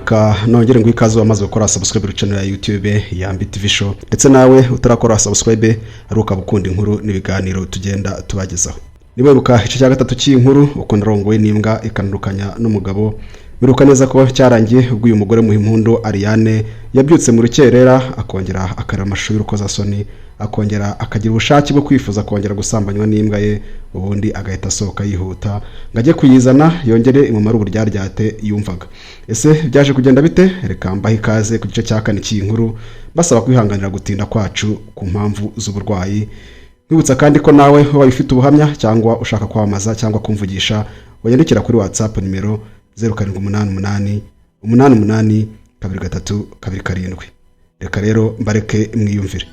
reka nongere ngo ikaze wamaze gukora subscribe channel ya YouTube ya Mbi TV Show ndetse nawe utarakora subscribe aruka bukunda inkuru n'ibiganiro tugenda tubagezaho. Nibaruka ico cya gatatu cy'inkuru uko narongowe n'imbwa ikanurukanya n'umugabo biruka neza ko cyarangiye ubwo uyu mugore muhimpundu Ariane yabyutse mu rukerera akongera akaramasho y'urukozasoni akongera akagira ubushake bwo kwifuza kongera gusambanywa n'imbwa ye ubundi agahita asohoka yihuta ngaje kuyizana yongere imumara uburyaryate yumvaga. Ese byaje kugenda bite? Reka mbahe ikaze ku gice cya kane cy'inkuru basaba kwihanganira gutinda kwacu ku mpamvu z'uburwayi. Nibutsa kandi ko nawe waba ufite ubuhamya cyangwa ushaka kwamaza cyangwa kumvugisha wayandikira kuri WhatsApp nimero 0788 88 2327. Reka rero mbareke mwiyumvire.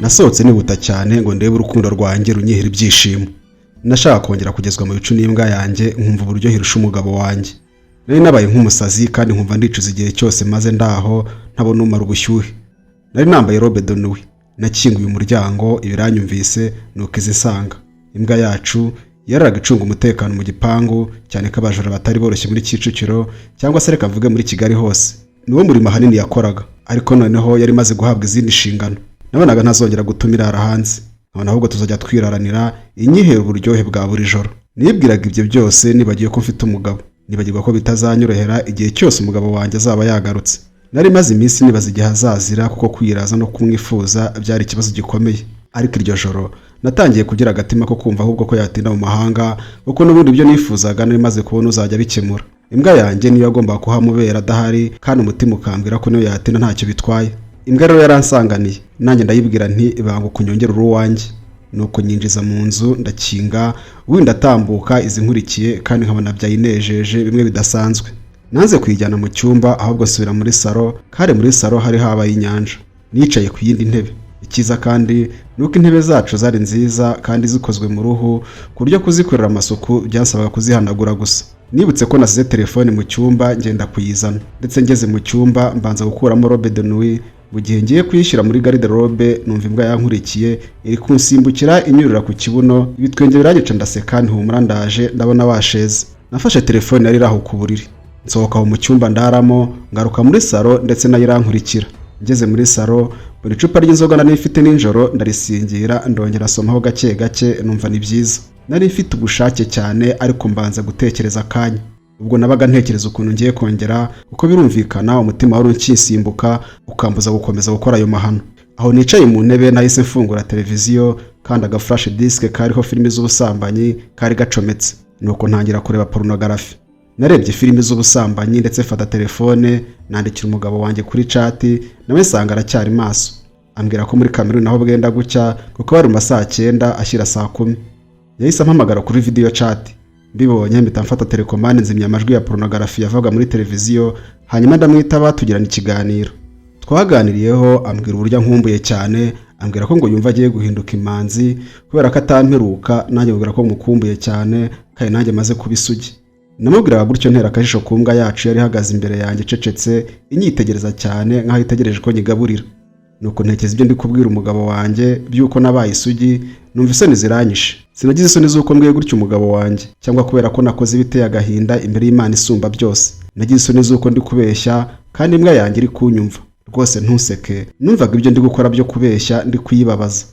Nasohotse nibuta cyane ngo ndebe urukundo rwanjye runyihira ibyishimo. Nashaka kongera kugezwa mu bicu n'imbwa yanjye nkumva uburyo hirusha umugabo wanjye. Nari nabaye nk'umusazi kandi nkumva ndicuza igihe cyose maze ndaho ntabona umara ubushyuhe. Nari nambaye robe de nuit. Nakinguye umuryango ibiranyumvise nuko izisanga. Imbwa yacu yararaga icunga umutekano mu gipangu cyane ko abajura batari boroshye muri Kicukiro cyangwa se reka mvuge muri Kigali hose. Niwo murimo hanini yakoraga ariko noneho yari maze guhabwa izindi nshingano. Nabonaga ntazongera gutumira hanze. None ahubwo tuzajya twiraranira inyihera uburyohe bwa buri joro. Nibwiraga ibyo byose nibagiye ko mfite umugabo. Nibagirwa ko bitazanyorohera igihe cyose umugabo wanjye azaba yagarutse. Nari maze iminsi nibaza igihe azazira kuko kwiraza no kumwifuza byari ikibazo gikomeye. Ariko iryo joro natangiye kugira agatima ko kumva ahubwo ko yatinda mu mahanga kuko n'ubundi ibyo nifuzaga nari maze kubona uzajya bikemura. Imbwa yanjye niyo yagomba kuhamubera adahari kandi umutima ukambwira ko niyo yatinda ntacyo bitwaye. Imbwa rero yaransanganiye nanjye ndayibwira nti bangu kunyongera uruwanjye. Nuko nyinjiza mu nzu ndakinga wenda tambuka izi nkurikiye kandi nkabona byayinejeje bimwe bidasanzwe. Nanze kwijyana mu cyumba ahubwo subira muri salo kare muri salo hari habaye inyanja. Nicaye ku yindi ntebe. Ikiza kandi nuko intebe zacu zari nziza kandi zikozwe mu ruhu ku buryo kuzikorera amasuku byasabaga kuzihanagura gusa. Nibutse ko nasize telefone mu cyumba ngenda kuyizana ndetse ngeze mu cyumba mbanza gukuramo robe de nuit. Mu gihe ngiye kuyishyira muri garde-robe numva imbwa yankurikiye iri kunsimbukira inyurira ku kibuno ibitwenge biranyica ndaseka ntihumura ndaje ndabona washeze. Nafashe telefone yari iraho ku buriri nsohoka mu cyumba ndaramo ngaruka muri salo ndetse nayo irankurikira. Ngeze muri salo buri cupa ry'inzoga nari mfite ninjoro ndarisingira ndongera somaho gake gake numva ni byiza. Nari mfite ubushake cyane ariko mbanza gutekereza kanya. Ubwo nabaga ntekereza ukuntu ngiye kongera uko birumvikana umutima wari unkisimbuka ukambuza gukomeza gukora ayo mahano. Aho nicaye mu ntebe nahise mfungura televiziyo kandi aga flash disk kariho filimi z'ubusambanyi kari gacometse. Nuko ntangira kureba pornography. Narebye filimi z'ubusambanyi ndetse fata telefone nandikira umugabo wanjye kuri chat nawe sanga aracyari maso. Ambwira ko muri Cameroon naho bwenda gucya kuko bari mu saa 9 ashyira saa 10. Yahise ampamagara kuri video chat. Mbibonye mpita mfata telekomande nzimya amajwi ya pornography yavaga muri televiziyo hanyuma ndamwitaba tugirana ikiganiro. Twaganiriyeho ambwira uburyo nkumbuye cyane ambwira ko ngo yumva agiye guhinduka imanzi kubera ko atamperuka nanjye mubwira ko mukumbuye cyane kandi nanjye maze kubisugi. Namubwira gutyo ntera akajisho ku mbwa yacu yari ihagaze imbere yanjye cecetse inyitegereza cyane nkaho itegereje ko nyigaburira. Nuko ntekeza ibyo ndi kubwira umugabo wanjye byuko nabaye isugi numva isoni ziranyishe. Sinagize isoni z'uko mbwiye gutyo umugabo wanjye cyangwa kubera ko nakoze ibiteye agahinda imbere y'Imana isumba byose. Nagize isoni z'uko ndi kubeshya kandi imbwa yanjye iri kunyumva. Rwose ntuseke numvaga ibyo ndi gukora byo kubeshya ndi kuyibabaza.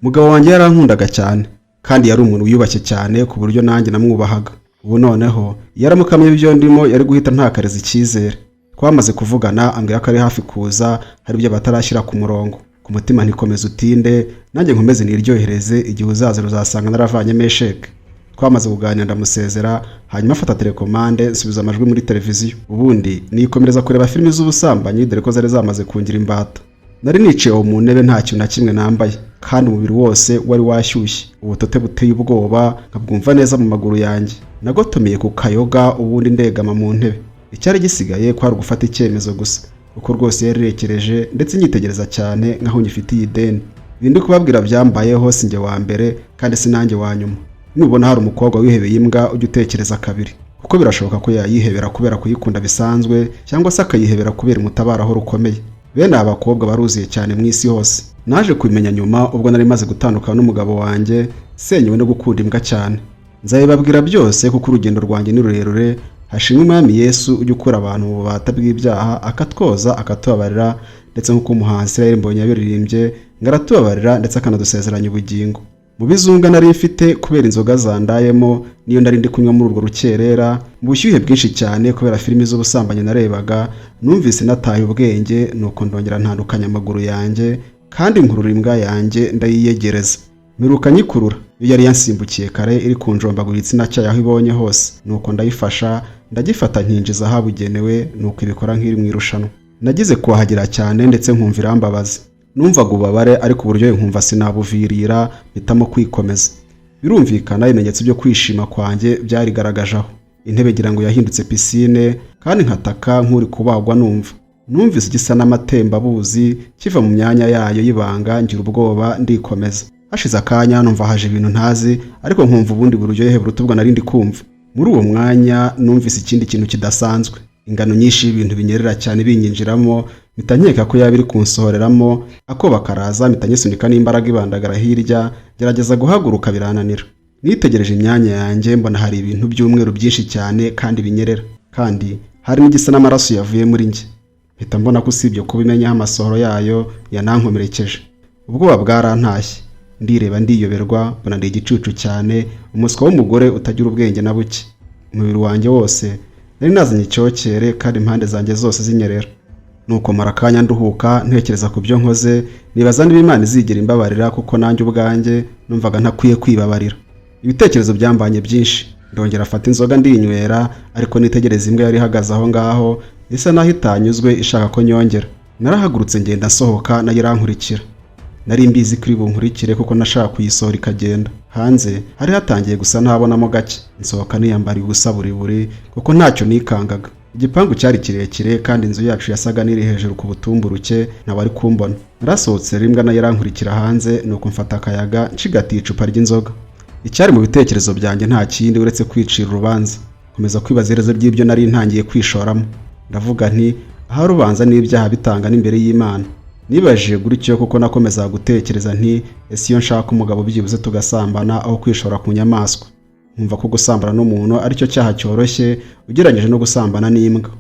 Umugabo wanjye yarankundaga cyane kandi yari umuntu wiyubashye cyane ku buryo nanjye namwubahaga. Ubu noneho yaramukamye ibyo ndimo yari guhita ntakareza icyizere. Twamaze kuvugana ambwira ko ari hafi kuza hari ibyo batarashyira ku murongo. Ku mutima ntikomeze utinde nanjye nkomeze niryohereze igihe uzaza ruzasanga naravanye mesheke. Twamaze kuganira ndamusezera hanyuma afata telekomande nsubiza amajwi muri televiziyo. Ubundi nikomereza kureba filimi z'ubusambanyi dore ko zari zamaze kungira imbata. Nari niciye mu ntebe nta kintu na kimwe nambaye kandi umubiri wose wari washyushye. Ubutote buteye ubwoba nkabwumva neza mu maguru yanjye. Nagotomeye ku kayoga ubundi ndegama mu ntebe. Icyari gisigaye kwari gufata icyemezo gusa uko rwose yarerekereje ndetse nyitegereza cyane nkaho nyifitiye ideni. Ibindi kubabwira byambayeho sinjye wa mbere kandi sinanjye wa nyuma. Nubona hari umukobwa wihebeye imbwa ujye utekereza kabiri kuko birashoboka ko yayihebera kubera kuyikunda bisanzwe cyangwa se akayihebera kubera umutabara aho rukomeye. Bene abakobwa baruziye cyane mu isi hose. naje kubimenya nyuma ubwo nari maze gutandukana n'umugabo wanjye senyewe no gukunda imbwa cyane. Nzabibabwira byose kuko urugendo rwanjye ni rurerure. Hashimwe Umwami Yesu ujya ukura abantu mu bubata bw'ibyaha akatwoza akatubabarira, ndetse nk'uko umuhanzi Israel Mbonyi yabiririmbye ngo aratubabarira ndetse akanadusezeranya ubugingo. Mu bizunga nari mfite kubera inzoga zandayemo niyo nari ndi kunywa muri urwo rukerera, mu bushyuhe bwinshi cyane kubera filimi z'ubusambanyi narebaga, numvise nataye ubwenge nuko ndongera ntandukanya amaguru yanjye kandi nkurura imbwa yanjye ndayiyegereza. Miruka nyikurura iyo yari yansimbukiye kare iri kunjombagura igitsina cyayo aho ibonye hose, nuko ndayifasha ndagifata nkinjiza ahabugenewe, nuko ibikora nk'iri mu irushanwa. Nagize kuhagira cyane ndetse nkumva irambabaza. Numvaga ububabare ariko uburyohe nkumva sinabuvirira, mpitamo kwikomeza. Birumvikana ibimenyetso byo kwishima kwanjye byarigaragajeho. Intebe ngira ngo yahindutse pisine kandi nkataka nk'uri kubagwa numva. Numvise igisa n'amatembabuzi kiva mu myanya yayo y'ibanga, ngira ubwoba ndikomeza. Hashize akanya numva haje ibintu ntazi ariko nkumva ubundi buryohe buruta ubwo nari ndi kumva. Muri uwo mwanya numvise ikindi kintu kidasanzwe. Ingano nyinshi y'ibintu binyerera cyane binyinjiramo, mpita nkeka ko yaba iri kunsohoreramo, ako bakaraza mpita nyisunika n'imbaraga ibandagara hirya, gerageza guhaguruka birananira. Nitegereje imyanya yanjye mbona hari ibintu by'umweru byinshi cyane kandi binyerera, kandi hari n'igisa n'amaraso yavuye muri njye. Mpita mbona ko usibye kubimenyaho amasohoro yayo yanankomerekeje. Ubwoba bwarantashye, ndireba ndiyoberwa, mbona ndi igicucu cyane, umuswa w'umugore utagira ubwenge na buke. Umubiri wanjye wose nari nazanye icyokere kandi impande zanjye zose zinyerera. Nuko mara akanya nduhuka ntekereza ku byo nkoze, nibaza niba Imana izigera imbabarira kuko nanjye ubwanjye numvaga ntakwiye kwibabarira. Ibitekerezo byambanye byinshi, ndongera afata inzoga ndinywera, ariko nitegereza imbwa yari ihagaze aho ngaho isa naho itanyuzwe ishaka ko nyongera. Narahagurutse ngenda nsohoka nayo irankurikira. Nari mbizi kuri bunkurikire kuko nashaka kuyisohora ikagenda. Hanze hari hatangiye gusa ntabonamo gake, nsohoka niyambariye ubusa buri kuko ntacyo nikangaga. Igipangu cyari kirekire kandi inzu yacu yasaga n'iri hejuru ku butumburuke ntawari kumbona. Narasohotse rimwe nayo irankurikira hanze, nuko mfata akayaga nshigatiye icupa ry'inzoga. Icyari mu bitekerezo byanjye nta kindi uretse kwicira urubanza. Nkomeza kwibaza iherezo ry'ibyo nari ntangiye kwishoramo. Ndavuga nti aha rubanza n'ibyaha bitanga n'imbere y'Imana. Nibajije gutyo kuko nakomeza gutekereza nti ese iyo nshaka umugabo byibuze tugasambana aho kwishora ku nyamaswa. Nkumva ko gusambana n'umuntu ari cyo cyaha cyoroshye ugereranyije no gusambana n'imbwa.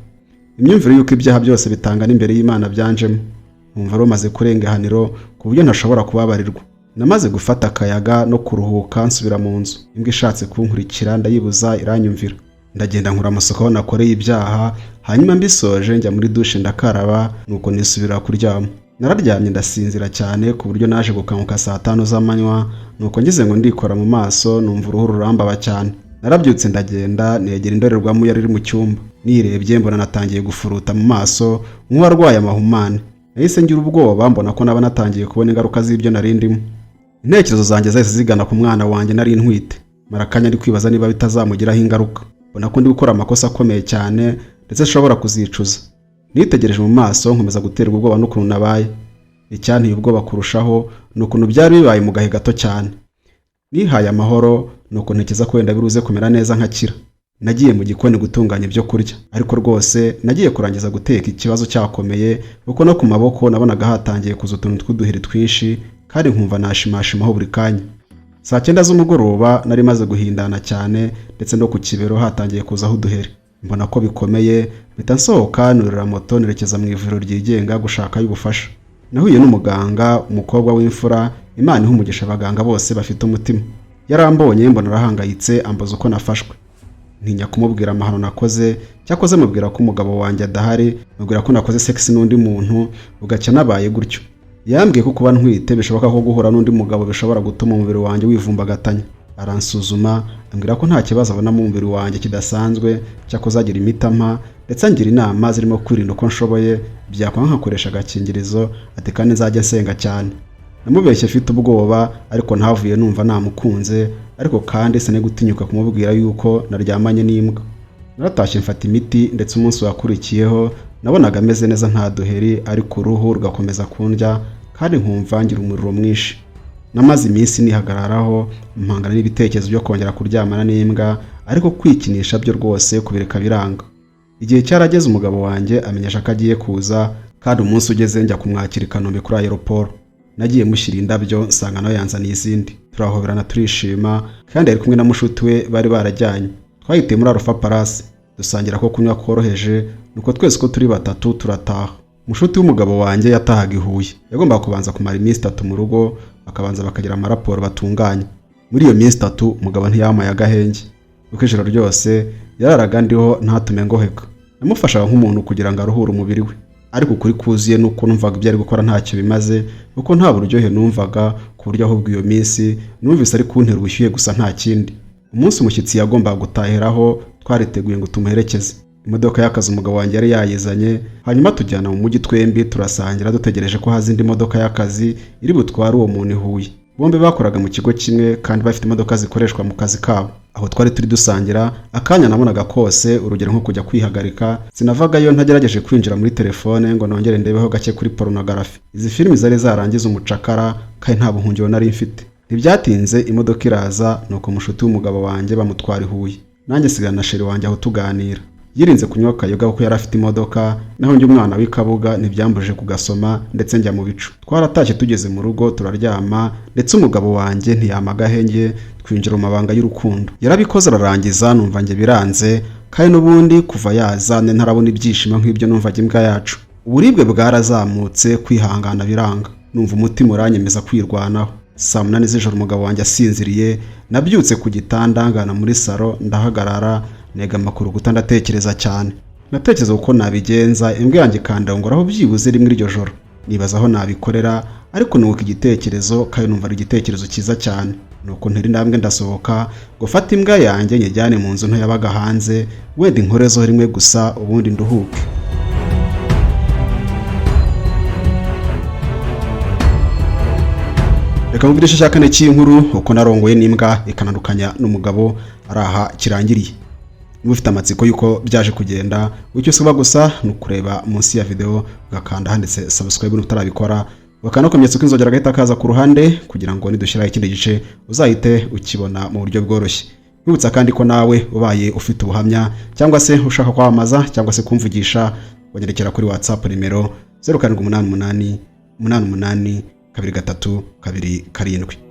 Imyumvire y'uko ibyaha byose bitanga n'imbere y'Imana byanjemo. Nkumva rumaze kurenga ihaniro ku buryo ntashobora kubabarirwa. Namaze gufata akayaga no kuruhuka nsubira mu nzu. Imbwa ishatse kunkurikira ndayibuza iranyumvira. Ndagenda nkura amasoko aho nakoreye ibyaha, hanyuma mbisoje njya muri dushe ndakaraba, nuko nisubira kuryama. Nararyamye ndasinzira cyane ku buryo naje gukanguka saa 5 z'amanywa, nuko ngize ngo ndikora mu maso numva uruhu rurambaba cyane. Narabyutse ndagenda negera indorerwamo yari iri mu cyumba. Nirebye mbona natangiye gufuruta mu maso nk'uwarwaye amahumane. Nahise ngira ubwoba mbona ko naba natangiye kubona ingaruka z'ibyo nari ndimo. Intekerezo zanjye zahise zigana ku mwana wanjye nari ntwite. Marakanya ari kwibaza niba bitazamugiraho ingaruka. Mbona ko ndi gukora amakosa akomeye cyane ndetse ashobora kuzicuza. Nitegereje mu maso nkomeza guterwa ubwoba n'ukuntu nabaye. Icyanteye ubwoba kurushaho n'ukuntu byari bibaye mu gahe gato cyane. Nihaye amahoro nuko ntekereza ko wenda biruze kumera neza nkakira. Nagiye mu gikoni gutunganya ibyo kurya, ariko rwose nagiye kurangiza guteka ikibazo cyakomeye kuko no ku maboko nabonaga hatangiye kuza utuntu tw'uduheri twinshi kandi nkumva nashimashimaho buri kanya. Saa 9 z'umugoroba nari maze guhindana cyane ndetse no ku kibero hatangiye kuzaho uduheri. Mbona ko bikomeye, mpita nsohoka nurira moto nerekeza mu ivuriro ryigenga gushaka y'ubufasha. Nahuye n'umuganga, umukobwa w'imfura, Imana iha umugisha abaganga bose bafite umutima. Yarambonye mbona arahangayitse ambaza uko nafashwe. Ntinya kumubwira amahano nakoze, cyakoze mubwira ko umugabo wanjye adahari, mubwira ko nakoze sex n'undi muntu, ugacya nabaye gutyo. Yambwiye ko kuba ntwite bishoboka ko guhura n'undi mugabo bishobora gutuma umubiri wanjye wivumbagatanya. Aransuzuma ambwira ko nta kibazo abona mu mubiri wanjye kidasanzwe, cyakoze agira imitama ndetse angira inama zirimo kwirinda uko nshoboye, byakwanga nkakoresha agakingirizo, ati kandi nzajya nsenga cyane. Namubeshye afite ubwoba ariko ntavuye numva namukunze, ariko kandi sine gutinyuka kumubwira yuko naryamanye n'imbwa. Naratashye mfata imiti ndetse umunsi wakurikiyeho nabonaga ameze neza nta duheri, ariko uruhu rugakomeza kundya kandi nkumva ngira umuriro mwinshi. Namaze iminsi nihagararaho mpangana n'ibitekerezo byo kongera kuryamana n'imbwa, ariko kwikinisha byo rwose kubireka biranga. Igihe cyarageze umugabo wanjye amenyesha ko agiye kuza, kandi umunsi ugeze njya kumwakira i Kanombe kuri aeroport. nagiye mushyira indabyo nsanga nawe yanzaniye izindi, turahoberana turishima kandi ari kumwe na mushuti we bari barajyanye. Twahitiye muri Alpha Palace dusangira ko kunywa koroheje, nuko twese ko turi batatu turataha. Mushuti w'umugabo wanjye yatahaga i Huye, yagombaga kubanza kumara iminsi 3 mu rugo bakabanza bakagira amaraporo batunganya. Muri iyo minsi 3 umugabo ntiyamaye agahenge, kuko ijoro ryose yararaga ndiho ntatume ngoheka. Namufashaga nk'umuntu kugira ngo aruhure umubiri we, ariko kuri kuzuye nuko numvaga ibyo ari gukora ntacyo bimaze, kuko nta buryohe numvaga, ku buryo ahubwo iyo minsi numvise ari kuntera ubushyuhe gusa nta kindi. Umunsi umushyitsi yagombaga gutahiraho twariteguye ngo tumuherekeze. Imodoka y'akazi umugabo wanjye yari yayizanye, hanyuma tujyana mu mujyi twembi turasangira dutegereje ko haza indi modoka y'akazi iri butware uwo muntu i Huye. Bombi bakoraga mu kigo kimwe kandi bafite imodoka zikoreshwa mu kazi kabo. Aho twari turi dusangira, akanya nabonaga kose, urugero nko kujya kwihagarika, sinavagayo ntagerageje kwinjira muri telefone ngo nongere ndebeho gake kuri pornography. Izi filimi zari zarangiza umucakara kandi nta buhungiro nari mfite. Ntibyatinze imodoka iraza, nuko mushuti w'umugabo wanjye bamutwara i Huye. Nanjye sigana na sheri wanjye aho tuganira. Yirinze kunywa akayoga kuko yari afite imodoka, naho njye umwana w'ikabuga ntibyambuje kugasoma ndetse njya mu bicu. Twaratashye tugeze mu rugo turaryama, ndetse umugabo wanjye ntiyamagahenge, twinjira mu mabanga y'urukundo. Yarabikoze ararangiza, numva njye biranze, kandi n'ubundi kuva yazane ntarabona ibyishimo nk'ibyo numvaga imbwa yacu. Uburibwe bwarazamutse, kwihangana biranga, numva umutima uranyemeza kwirwanaho. Saa 8 z'ijoro umugabo wanjye asinziriye, nabyutse ku gitanda ngana muri salo ndahagarara, negama ku rukuta ndatekereza cyane. Natekereza uko nabigenza, imbwa yanjye kandangoraho byibuze rimwe iryo joro. Nibaza aho nabikorera, ariko nuko igitekerezo kandi numva ari igitekerezo cyiza cyane. Nuko ntiri ndambwe ndasohoka gufata imbwa yanjye nyijyane mu nzu nto yabaga hanze, wenda inkorezo rimwe gusa ubundi nduhuke. Reka mvugishe cyakane cy'inkuru uko narongoye n'imbwa ikanandukanya n'umugabo araha kirangiriye. Niba ufite amatsiko yuko byaje kugenda, icyo usaba gusa ni ukureba munsi ya video ugakanda handitse subscribe n'utarabikora, bakana komyetso kwinzogera gahita kaza ku ruhande kugira ngo nidushyiraho ikindi gice uzahite ukibona mu buryo bworoshye. Nibutsa kandi ko nawe ubaye ufite ubuhamya cyangwa se ushaka kwamaza cyangwa se kumvugisha, wanyerekera kuri WhatsApp nimero 0788 88 23 27.